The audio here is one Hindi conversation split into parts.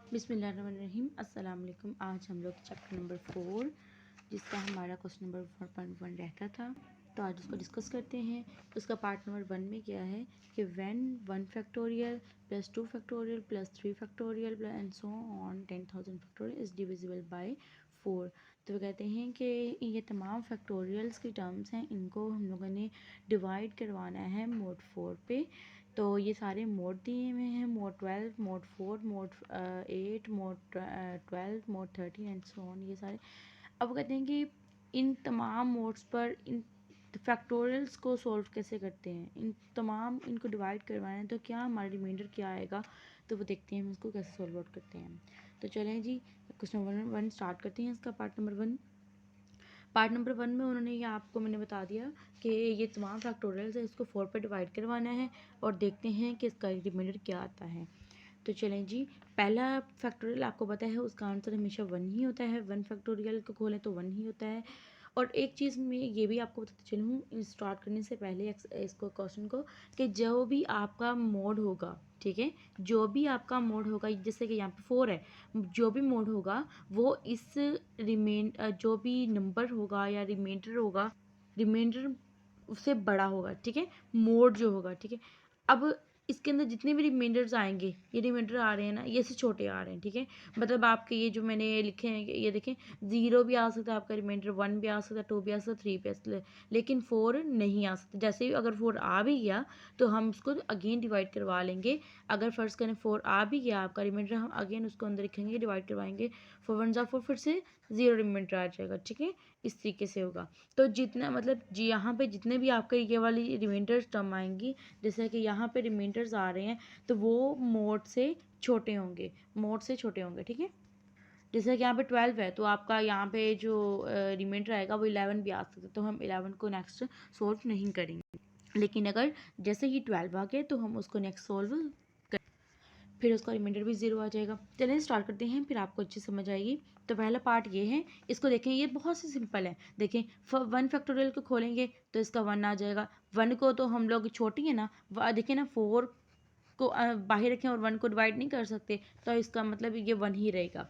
बिस्मिल्लाहिर्रहमानिर्रहीम। अस्सलाम वालेकुम। आज हम लोग चैप्टर नंबर 4 जिसका हमारा क्वेश्चन नंबर 4.1 रहता था, तो आज उसको डिस्कस करते हैं। उसका पार्ट नंबर 1 में क्या है कि when 1 factorial plus 2 factorial plus 3 factorial and so on 10,000 factorial is divisible by 4। तो वो कहते हैं कि ये तमाम फैक्टोरियल्स की टर्म्स हैं, इनको हम लोगों ने डिवाइड करवाना है मोड 4 पे। तो ये सारे मोड दिए हुए हैं, mode 12, mode 4, mode 8, mode 12, mode 13 and so on, ये सारे। अब कहते हैं कि इन तमाम मोड्स पर इन फैक्टोरियल्स को सॉल्व कैसे करते हैं, इन तमाम इनको डिवाइड करवाना है तो क्या हमारा रिमाइंडर क्या आएगा, तो वो देखते हैं हम इसको कैसे सॉल्व आउट करते हैं। तो चलें जी, क्वेश्चन नंबर 1 स्टार्ट करते हैं इसका पार्ट नंबर 1। पार्ट नंबर 1 में उन्होंने ये आपको मैंने बता दिया कि ये तमाम फैक्टोरियल्स है, इसको 4 पे डिवाइड करवाना है और देखते हैं कि इसका रिमाइंडर क्या आता है। तो चलें जी, पहला फैक्टोरियल आपको पता है उसका आंसर हमेशा 1 ही होता है। 1 फैक्टोरियल को खोलें तो 1 ही होता है। और एक चीज़ मैं ये भी आपको बताते चलूँ स्टार्ट करने से पहले इसको क्वेश्चन को, कि जो भी आपका मोड होगा, ठीक है, जो भी आपका मोड होगा, जैसे कि यहाँ पे 4 है, जो भी मोड होगा वो इस जो भी नंबर होगा या रिमाइंडर होगा, रिमाइंडर उससे बड़ा होगा, ठीक है, मोड जो होगा, ठीक है। अब इसके अंदर जितने भी रिमाइंडर्स आएंगे, ये रिमाइंडर आ रहे हैं ना, ये से छोटे आ रहे हैं, ठीक है। मतलब आपके ये जो मैंने लिखे हैं, ये देखें, 0 भी आ सकता है आपका रिमाइंडर, 1 भी आ सकता है, 2 भी आ सकता है, 3 भी आ सकता है, लेकिन 4 नहीं आ सकता। जैसे ही अगर 4 आ भी गया तो हम उसको अगेन डिवाइड करवा लेंगे। अगर फर्स्ट करें 4 आ भी गया आपका रिमाइंडर, हम अगेन उसको अंदर लिखेंगे, डिवाइड करवाएंगे, 4 1 4, फिर से 0 रिमाइंडर आ जाएगा, ठीक है। इस तरीके से होगा। तो जितना मतलब जी यहाँ पे जितने भी आपके ये वाली रिमाइंडर्स टर्म आएंगी, जैसे कि यहाँ पे रिमाइंडर्स आ रहे हैं, तो वो मोड से छोटे होंगे, मोड से छोटे होंगे, ठीक है। जैसे कि यहाँ पे 12 है, तो आपका यहाँ पे जो रिमाइंडर आएगा वो 11 भी आ सकता है, तो हम 11 को नेक्स्ट सोल्व नहीं करेंगे। लेकिन अगर जैसे ही 12 आ गए तो हम उसको नेक्स्ट सोल्व, फिर उसका रिमाइंडर भी 0 आ जाएगा। चलिए स्टार्ट करते हैं, फिर आपको अच्छी समझ आएगी। तो पहला पार्ट ये है, इसको देखें, ये बहुत सी सिंपल है। देखें 1 फैक्टोरियल को खोलेंगे तो इसका 1 आ जाएगा। 1 को तो हम लोग छोटी है ना, देखें ना, 4 को बाहर रखें और 1 को डिवाइड नहीं कर सकते, तो इसका मतलब ये 1 ही रहेगा।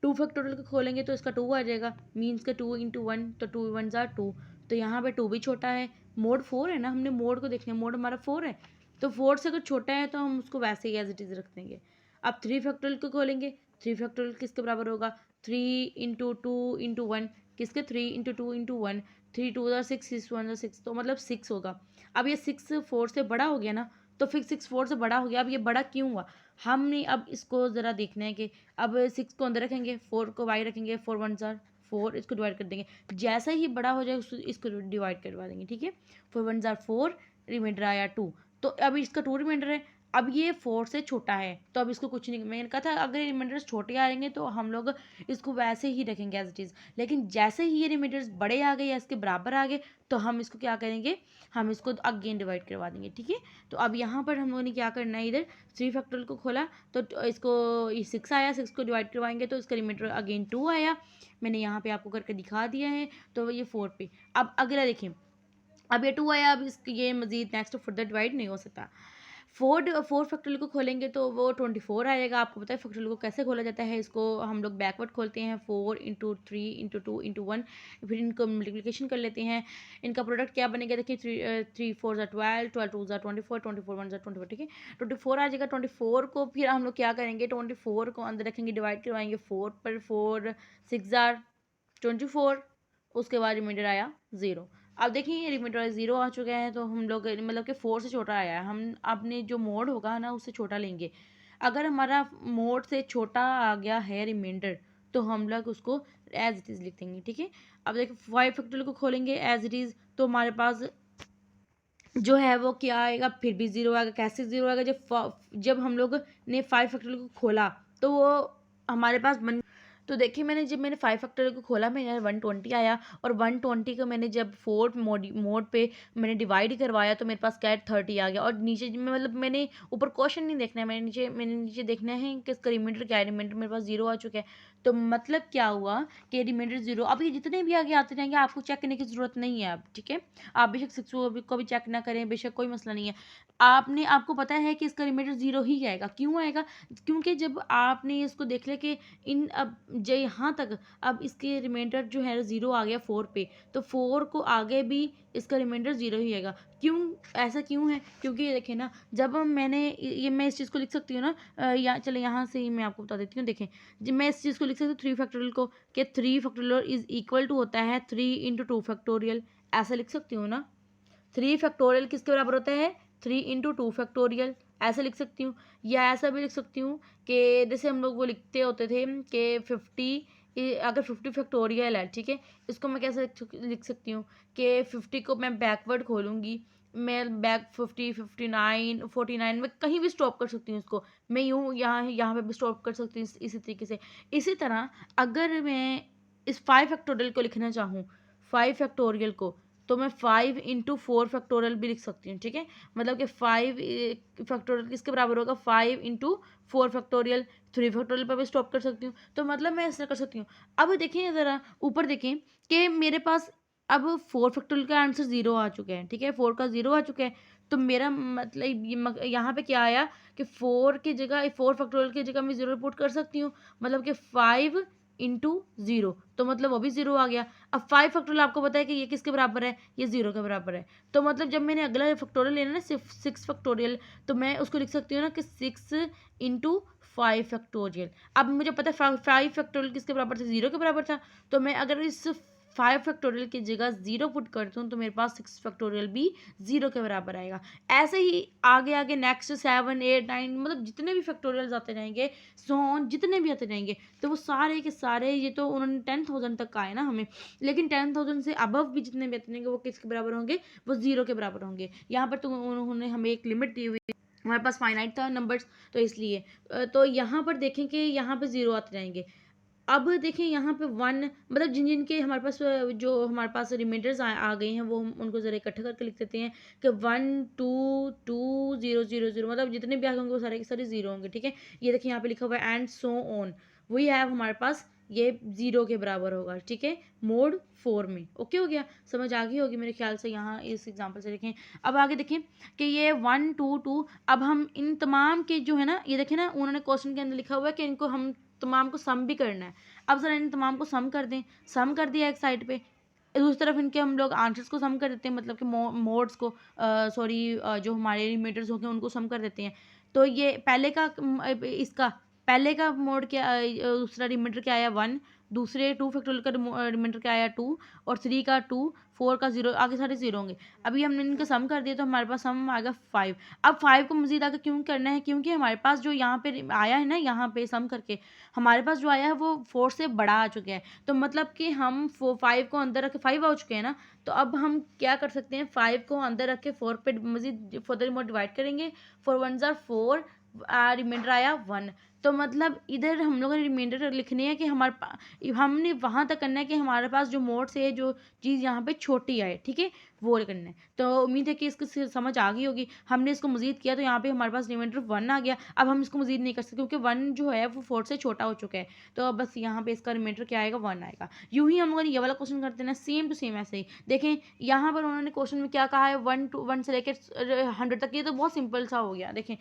2 फैक्टोरियल को खोलेंगे तो इसका 2 आ जाएगा, मीन्स का 2 इंटू 1, तो 2 1 ज़ा 2, तो यहाँ पे 2 भी छोटा है। मोड 4 है ना, हमने मोड को देखना है, मोड हमारा 4 है, तो 4 से अगर छोटा है तो हम उसको वैसे ही एज इट इज़ रख देंगे। अब 3 फैक्टोरियल को खोलेंगे, 3 फैक्टोरियल किसके बराबर होगा, 3 इंटू 2 इंटू 1, किसके 3 इंटू 2 इंटू 1, 3 2 ज़ा 6, 6 1 ज़ा 6, तो मतलब 6 होगा। अब ये 6 4 से बड़ा हो गया ना, तो फिर 6 4 से बड़ा हो गया। अब ये बड़ा क्यों हुआ, हमने अब इसको ज़रा देखना है कि अब 6 को अंदर रखेंगे, 4 को बाहर रखेंगे, 4 1 ज़ा 4, इसको डिवाइड कर देंगे। जैसा ही बड़ा हो जाए इसको डिवाइड करवा देंगे, ठीक है। 4 1 ज़ा 4, रिमाइंडर आया 2, तो अब इसका 2 रिमाइंडर है। अब ये 4 से छोटा है, तो अब इसको कुछ नहीं, मैंने कहा था अगर रिमाइंडर्स छोटे आएंगे तो हम लोग इसको वैसे ही रखेंगे एज इट इज़। लेकिन जैसे ही ये रिमाइंडर्स बड़े आ गए या इसके बराबर आ गए, तो हम इसको क्या करेंगे, हम इसको अगेन डिवाइड करवा देंगे, ठीक है। तो अब यहाँ पर हम लोगों ने क्या करना है, इधर 3 फैक्टोरियल को खोला तो इसको 6 आया, 6 को डिवाइड करवाएंगे तो इसका रिमाइंडर अगेन 2 आया। मैंने यहाँ पे आपको करके दिखा दिया है, तो ये 4 पे। अब अगला देखें, अब ये 2 आया, अब ये मजीद नेक्स्ट फर्दर डिवाइड नहीं हो सकता। 4 फैक्टोरियल को खोलेंगे तो वो 24 आएगा। आपको पता है फैक्टोरियल को कैसे खोला जाता है, इसको हम लोग बैकवर्ड खोलते हैं, 4 इंटू 3 इंटू 2 इंटू 1, फिर इनको मल्टीप्लिकेशन कर लेते हैं। इनका प्रोडक्ट क्या बनेगा, देखिए 3 4 ज़ा 12, 12 2 ज़ा 24, 24 1 ज़ा 24, ठीक है। 24 आ जाएगा। 24 को फिर हम लोग क्या करेंगे, 24 को अंदर रखेंगे, डिवाइड करवाएंगे 4 पर, 4 6 ज़ा 24, उसके बाद रिमाइंडर आया 0। अब देखिए ये रिमाइंडर 0 आ चुका है, तो हम लोग मतलब कि 4 से छोटा आया है, हम अपने जो मोड होगा ना उससे छोटा लेंगे। अगर हमारा मोड से छोटा आ गया है रिमाइंडर, तो हम लोग उसको एज इट इज़ लिख देंगे, ठीक है। अब देखिए 5 फैक्टोरियल को खोलेंगे एज इट इज़, तो हमारे पास जो है वो क्या आएगा, फिर भी 0 आएगा। कैसे 0 आएगा, जब हम लोग ने 5 फैक्टोरियल को खोला तो वो हमारे पास तो देखिए मैंने जब मैंने 5 फैक्टोरियल को खोला मेरे 120 आया, और 120 को मैंने जब 4 मोड पे मैंने डिवाइड करवाया तो मेरे पास क्या है 30 आ गया। और नीचे मतलब मैंने ऊपर क्वेश्चन नहीं देखना है, मैंने नीचे देखना है कि इसका रिमाइंडर क्या है। रिमाइंडर मेरे पास 0 आ चुका है। तो मतलब क्या हुआ कि रिमाइंडर 0। अब ये जितने भी आगे आते जाएंगे आपको चेक करने की ज़रूरत नहीं है अब, ठीक है। आप बेशक 6 को भी चेक ना करें, बेशक कोई मसला नहीं है। आपको पता है कि इसका रिमाइंडर 0 ही आएगा। क्यों आएगा? क्योंकि जब आपने इसको देख लिया कि इन अब जो यहाँ तक अब इसके रिमाइंडर जो है 0 आ गया 4 पे, तो 4 को आगे भी इसका रिमाइंडर 0 ही आएगा। क्यों? ऐसा क्यों है? क्योंकि ये देखें ना, जब मैंने ये मैं इस चीज़ को लिख सकती हूँ ना, या चले यहाँ से ही मैं आपको बता देती हूँ। देखें, जब मैं इस चीज़ को लिख सकती हूँ 3 फैक्टोरियल को, कि 3 फैक्टोरियल इज इक्वल टू होता है 3 इंटू 2 फैक्टोरियल। ऐसा लिख सकती हूँ ना। 3 फैक्टोरियल किसके बराबर होता है? 3 इंटू 2 फैक्टोरियल। ऐसे लिख सकती हूँ, या ऐसा भी लिख सकती हूँ कि जैसे हम लोग वो लिखते होते थे कि 50, अगर 50 फैक्टोरियल है, ठीक है, इसको मैं कैसे लिख सकती हूँ कि 50 को मैं बैकवर्ड खोलूँगी, मैं बैक 50, 59, 49 में कहीं भी स्टॉप कर सकती हूँ इसको। मैं यूँ यहाँ पे भी स्टॉप कर सकती हूँ इसी तरीके से। इसी तरह अगर मैं इस 5 फैक्टोरियल को लिखना चाहूँ, 5 फैक्टोरियल को, तो मैं 5 इंटू 4 फैक्टोरियल भी लिख सकती हूँ, ठीक है। मतलब कि 5 फैक्टोरियल किसके बराबर होगा? 5 इंटू 4 फैक्टोरियल। 3 फैक्टोरियल पर भी स्टॉप कर सकती हूँ। तो मतलब मैं ऐसा कर सकती हूँ। अब देखें ज़रा ऊपर देखें कि मेरे पास अब 4 फैक्टोरियल का आंसर 0 आ चुका है, ठीक है, 4 का 0 आ चुका है। तो मेरा मतलब यहाँ पे क्या आया कि 4 की जगह 4 फैक्टोरियल की जगह मैं 0 पुट कर सकती हूँ। मतलब कि 5 इंटू 0, तो मतलब वो भी 0 आ गया। अब 5 फैक्टोरियल आपको पता है कि ये किसके बराबर है? ये 0 के बराबर है। तो मतलब जब मैंने अगला फैक्टोरियल लेना ना, सिर्फ 6 फैक्टोरियल, तो मैं उसको लिख सकती हूँ ना कि 6 इंटू 5 फैक्टोरियल। अब मुझे पता है 5 फैक्टोरियल किसके बराबर था? 0 के बराबर था। तो मैं अगर इस 5 फैक्टोरियल की जगह 0 पुट करती हूँ तो मेरे पास 6 फैक्टोरियल भी 0 के बराबर आएगा। ऐसे ही आगे आगे नेक्स्ट 7, 8, 9 मतलब जितने भी फैक्टोरियल्स आते जाएंगे, सो ऑन जितने भी आते जाएंगे, तो वो सारे के सारे, ये तो उन्होंने 10,000 तक का है ना हमें, लेकिन 10,000 से अबव भी जितने भी आते जाएंगे वो किसके बराबर होंगे? वो 0 के बराबर होंगे। यहाँ पर तो उन्होंने हमें एक लिमिट दी हुई, हमारे पास फाइनाइट था नंबर्स, तो इसलिए तो यहाँ पर देखें कि यहाँ पे 0 आते जाएंगे। अब देखें यहाँ पे 1, मतलब जिन जिन के हमारे पास जो हमारे पास रिमाइंडर्स आ गए हैं वो हम उनको ज़रा इकट्ठा करके लिख देते हैं कि 1 2 2 0 0 0, मतलब जितने भी आगे होंगे वो सारे के सारे 0 होंगे, ठीक है। ये देखिए यहाँ पे लिखा हुआ है एंड सो ऑन, वही है हमारे पास, ये 0 के बराबर होगा, ठीक है, मोड 4 में। ओके हो गया, समझ आ गई होगी मेरे ख्याल से यहाँ इस एग्जाम्पल से। देखें अब आगे देखें कि ये 1 2 2, अब हम इन तमाम के जो है ना, ये देखें ना उन्होंने क्वेश्चन के अंदर लिखा हुआ है कि इनको हम तमाम को सम भी करना है। अब ज़रा इन तमाम को सम कर दें। सम कर दिया एक साइड पे, दूसरी तरफ इनके हम लोग आंसर्स को सम कर देते हैं, मतलब कि मोड्स को, सॉरी, जो हमारे रिमाइंडर्स होंगे उनको सम कर देते हैं। तो ये पहले का इसका पहले का मोड क्या, दूसरा रिमाइंडर क्या आया 1, दूसरे 2 फैक्टोरियल का रिमाइंडर क्या आया 2, और 3 का 2, 4 का 0, आगे सारे 0 होंगे। अभी हमने इनका सम कर दिया तो हमारे पास सम आ गया 5। अब 5 को मज़ीद आगे क्यों करना है? क्योंकि हमारे पास जो यहाँ पे आया है ना, यहाँ पे सम करके हमारे पास जो आया है वो 4 से बड़ा आ चुका है। तो मतलब कि हम 5 को अंदर रख के 5 आ चुके हैं ना, तो अब हम क्या कर सकते हैं, 5 को अंदर रख के 4 पे मज़ीद फर्दर मोड डिवाइड करेंगे। 4 1 ज़ार 4, रिमाइंडर आया 1। तो मतलब इधर हम लोगों ने रिमाइंडर लिखनी है कि हमने वहाँ तक करना है कि हमारे पास जो मोड से जो चीज़ यहाँ पे छोटी आए, ठीक है, वो करना है। तो उम्मीद है कि इसको समझ आ गई होगी। हमने इसको मज़ीद किया तो यहाँ पे हमारे पास रिमाइंडर 1 आ गया। अब हम इसको मज़ीद नहीं कर सकते क्योंकि 1 जो है वो 4 से छोटा हो चुका है। तो अब बस यहाँ पे इसका रिमाइंडर क्या आएगा? 1 आएगा। यूँ ही हम लोगों ने ये वाला क्वेश्चन करते हैं सेम टू सेम ऐसे ही। देखें यहाँ पर उन्होंने क्वेश्चन में क्या कहा है, 1 से लेकर 100 तक। ये तो बहुत सिंपल सा हो गया। देखें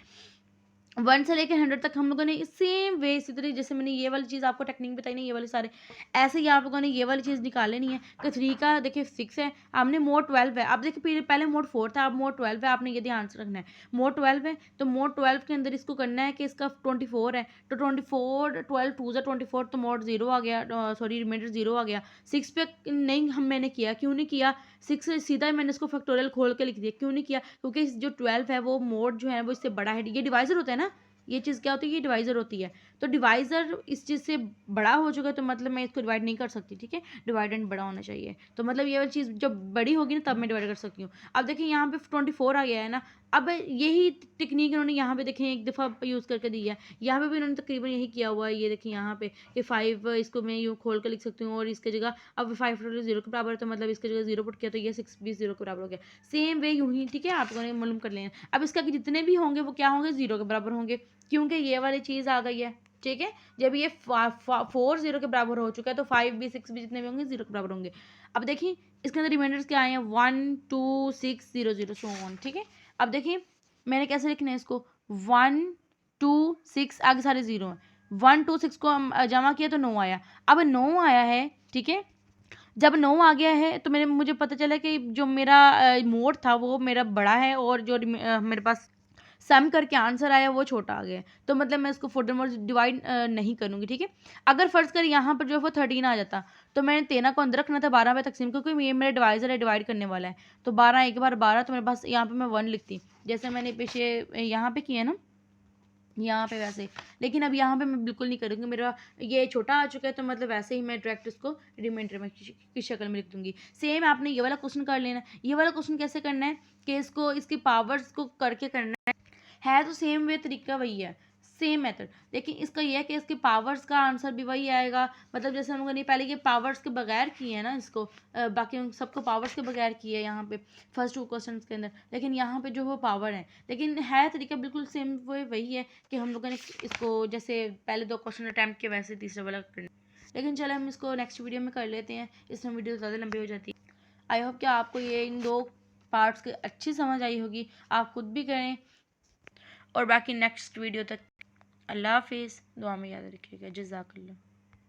1 से लेकर 100 तक हम लोगों ने सेम वे, इसी तरह जैसे मैंने ये वाली चीज़ आपको टेक्निक बताई ना, ये वाले सारे ऐसे ही आप लोगों ने ये वाली चीज़ निकाल लेनी है कि 3 का देखिए 6 है, हमने मोड 12 है। अब देखिए पहले मोड 4 था, अब मोड 12 है, आपने ये ध्यान से रखना है। मोड 12 है तो मोड 12 के अंदर इसको करना है कि इसका 24 है, तो 24 12 2 ज़ा 24, तो मोड 0 आ गया, सॉरी रिमाइंडर 0 आ गया। 6 पे नहीं मैंने किया, क्यों नहीं किया? 6 से सीधा ही मैंने इसको फैक्टोरियल खोल के लिख दिया। क्यों नहीं किया? क्योंकि जो 12 है वो मोड जो है वो इससे बड़ा है, ये डिवाइजर होता है ना, ये चीज़ क्या होती है, ये डिवाइज़र होती है। तो डिवाइज़र इस चीज़ से बड़ा हो चुका है, तो मतलब मैं इसको डिवाइड नहीं कर सकती, ठीक है। डिवाइडेंड बड़ा होना चाहिए, तो मतलब ये वाली चीज़ जब बड़ी होगी ना तब मैं डिवाइड कर सकती हूँ। अब देखिए यहाँ पे 24 आ गया है ना, अब यही टेक्नीक इन्होंने यहाँ पे देखें एक दफ़ा यूज़ करके दी है। यहाँ पे भी इन्होंने तकरीबन यही किया हुआ है। ये देखिए यहाँ पे कि 5 इसको मैं यूँ खोल कर लिख सकती हूँ, और इसकी जगह अब 5 0 के बराबर है, तो मतलब इसकी जगह 0 पुट किया, तो ये 6 भी 0 के बराबर हो गया। सेम वे यूँ ही, ठीक है, आप लोगों ने मालूम कर लेना। अब इसके आगे जितने भी होंगे वो क्या होंगे, 0 के बराबर होंगे, क्योंकि ये वाली चीज़ आ गई है, ठीक है। जब ये 4 0 के बराबर हो चुका है, तो 5 भी 6 भी जितने भी होंगे 0 के बराबर होंगे। अब देखिए इसके अंदर रिमाइंडर्स क्या आए हैं, 1 2 6 0 0 सो ऑन, ठीक है। अब देखिए मैंने कैसे लिखना है इसको, 1 2 6 आगे सारे 0 हैं। 1 2 6 को हम जमा किया तो 9 आया। अब 9 आया है, ठीक है। जब 9 आ गया है तो मुझे पता चला कि जो मेरा मोड था वो मेरा बड़ा है, और जो मेरे पास सम करके आंसर आया वो छोटा आ गया है। तो मतलब मैं इसको फर्दरमोर डिवाइड नहीं करूँगी, ठीक है। अगर फ़र्ज़ कर यहाँ पर जो है वो 13 आ जाता, तो मैंने 13 को अंदर रखना था, 12 पे तकसीम, क्योंकि ये मेरा डिवाइज़र है, डिवाइड करने वाला है। तो 12 एक बार 12, तो मेरे पास यहाँ पे मैं 1 लिखती, जैसे मैंने पीछे यहाँ पे किया ना, यहाँ पे वैसे। लेकिन अब यहाँ पे मैं बिल्कुल नहीं करूँगी, मेरा ये छोटा आ चुका है, तो मतलब वैसे ही मैं डायरेक्ट इसको रिमाइंडर में की शक्ल में लिख दूँगी। सेम आपने ये वाला क्वेश्चन कर लेना। ये वाला क्वेश्चन कैसे करना है कि इसको इसकी पावर्स को करके करना है तो सेम वे तरीका वही है, सेम मेथड। लेकिन इसका ये है कि इसके पावर्स का आंसर भी वही आएगा। मतलब जैसे हम लोगों ने पहले ये पावर्स के बगैर किए हैं ना इसको, बाकी उन सबको पावर्स के बगैर किए है यहाँ पे फर्स्ट 2 क्वेश्चंस के अंदर, लेकिन यहाँ पे जो वो पावर है, लेकिन है तरीका बिल्कुल सेम वही है कि हम लोगों ने इसको जैसे पहले 2 क्वेश्चन अटैम्प्ट किए वैसे तीसरा वाला करना। लेकिन चलो हम इसको नेक्स्ट वीडियो में कर लेते हैं, इसमें वीडियो ज़्यादा लंबी हो जाती है। आई होप कि आपको ये इन 2 पार्ट्स की अच्छी समझ आई होगी, आप खुद भी करें। और बाकी नेक्स्ट वीडियो तक अल्लाह हाफिज़, दुआ में याद रखिएगा, जज़ाकल्लाह।